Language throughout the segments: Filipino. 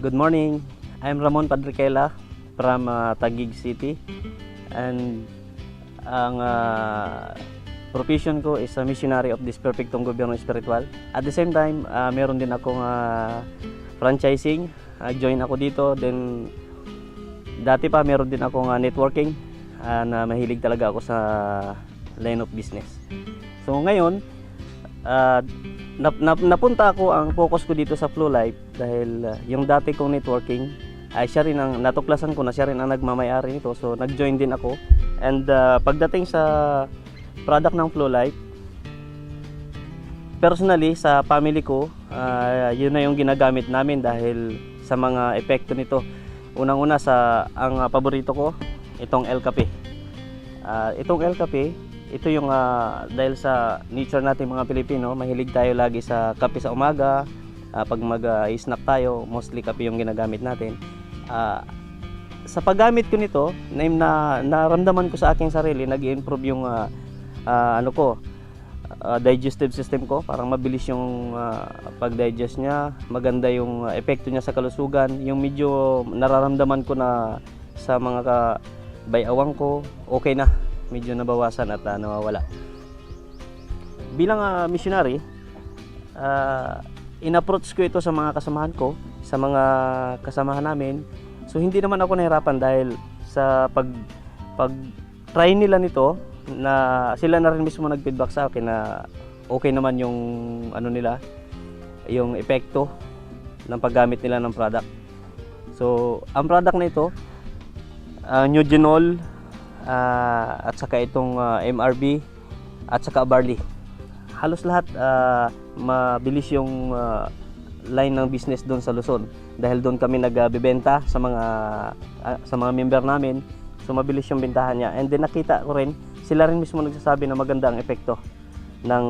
Good morning. I'm Ramon Padriquela from Taguig City, and ang profession ko is a missionary of this perfectong gobyerno espiritual. At the same time, meron din akong franchising. Join ako dito. Then dati pa meron din akong networking na mahilig talaga ako sa line of business. So ngayon, napunta ako, ang focus ko dito sa Flow Life dahil yung dati kong networking ay siya rin ang natuklasan ko na siya rin ang nagmamayari nito. So nag-join din ako, and pagdating sa product ng Flow Life, personally sa family ko, yun na yung ginagamit namin dahil sa mga epekto nito. Unang-una ang paborito ko, itong El Cafe. Itong El Cafe, ito yung dahil sa nature natin mga Pilipino, mahilig tayo lagi sa kape sa umaga. Pag mag-snack tayo, mostly kape yung ginagamit natin. Sa paggamit ko nito, naramdaman ko sa aking sarili, nag-improve yung digestive system ko. Parang mabilis yung pag-digest niya, maganda yung epekto niya sa kalusugan. Yung medyo nararamdaman ko na sa mga bayawang ko, okay na, medyo nabawasan at nawawala. Bilang missionary, in-approach ko ito sa mga kasamahan ko, sa mga kasamahan namin. So hindi naman ako nahirapan dahil sa pag-try nila nito, na sila na rin mismo nag-feedback sa akin na okay naman yung nila, yung epekto ng paggamit nila ng product. So ang product na ito, Nugenol, at saka itong MRB at saka barley. Halos lahat mabilis yung line ng business doon sa Luzon dahil doon kami nagbebenta sa mga member namin. So mabilis yung bentahan niya, and then nakita ko rin sila rin mismo nagsasabi na maganda ang epekto ng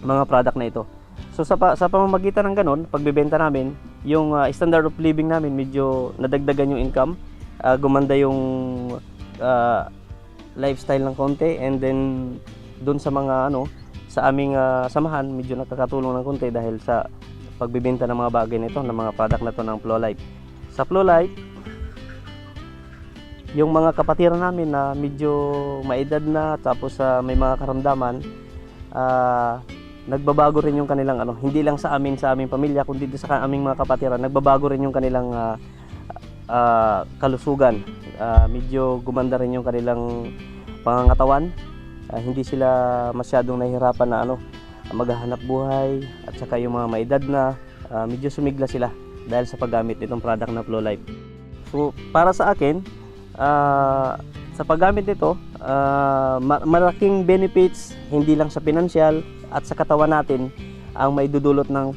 mga product na ito. So sa pamamagitan ng ganun, pagbebenta namin, yung standard of living namin medyo nadagdagan yung income, gumanda yung lifestyle ng konti, and then doon sa mga sa aming samahan, medyo nakakatulong ng konti dahil sa pagbebenta ng mga bagay nito, ng mga product na to ng Flow Life. Sa Flow Life, yung mga kapatiran namin na medyo maedad na, tapos may mga karamdaman, nagbabago rin yung kanilang hindi lang sa aming pamilya, kundi sa aming mga kapatiran, nagbabago rin yung kanilang kalusugan. Medyo gumanda rin yung kanilang pangangatawan. Hindi sila masyadong nahihirapan na maghahanap buhay, at saka yung mga maedad na, medyo sumigla sila dahil sa paggamit nitong product na Flow Life. So para sa akin, sa paggamit nito, malaking benefits, hindi lang sa pinansyal at sa katawan natin ang maidudulot ng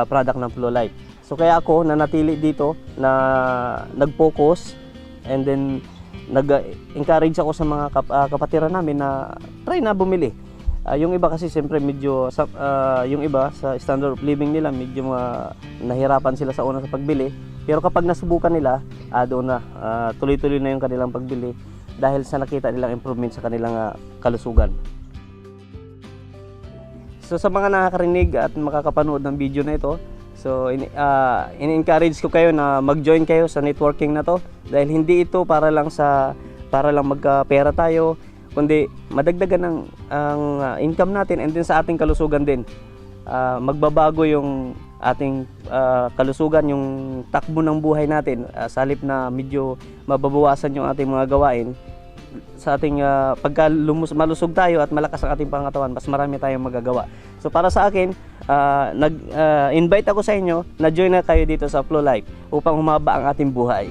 product ng Flow Life. So kaya ako nanatili dito na nag-focus, and then nag-encourage ako sa mga kapatiran namin na try na bumili. Yung iba kasi siyempre medyo yung iba sa standard of living nila medyo nahirapan sila sa una sa pagbili. Pero kapag nasubukan nila, doon na tuloy-tuloy na yung kanilang pagbili dahil sa nakita nilang improvement sa kanilang kalusugan. So sa mga nakakarinig at makakapanood ng video na ito, so in-encourage ko kayo na mag-join kayo sa networking na to, dahil hindi ito para lang magkapera tayo, kundi madagdagan ang income natin, and din sa ating kalusugan din. Magbabago yung ating kalusugan, yung takbo ng buhay natin, sa halip na medyo mababawasan yung ating mga gawain. Sa ating pagka malusog tayo at malakas ang ating pangatawan, mas marami tayong magagawa. So para sa akin, nag-invite ako sa inyo na join na kayo dito sa Flow Life upang humaba ang ating buhay.